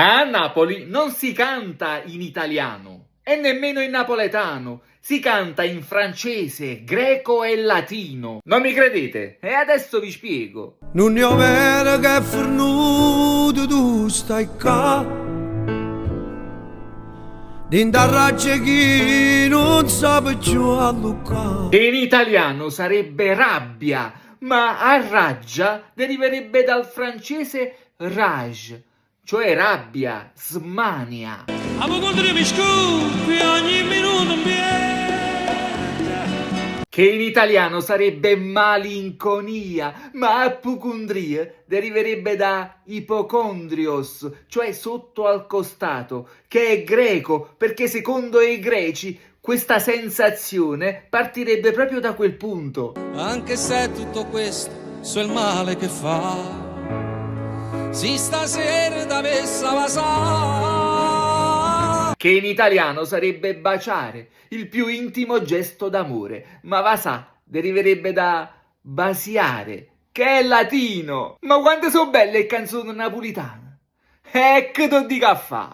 A Napoli non si canta in italiano e nemmeno in napoletano, si canta in francese, greco e latino. Non mi credete? E adesso vi spiego. Non è vero che è fornuto tu stai qua, d'indarraggia chi non sa più a Luca. Che in italiano sarebbe rabbia, ma a raggia deriverebbe dal francese rage, cioè rabbia, smania. Che in italiano sarebbe malinconia, ma apocondria deriverebbe da ipocondrios, cioè sotto al costato, che è greco, perché secondo i greci questa sensazione partirebbe proprio da quel punto. Anche se tutto questo so il male che fa, si stasera da messa va sa. Che in italiano sarebbe baciare, il più intimo gesto d'amore, ma vasà deriverebbe da basiare, che è latino. Ma quante sono belle le canzoni napolitane! Ecco di caffè!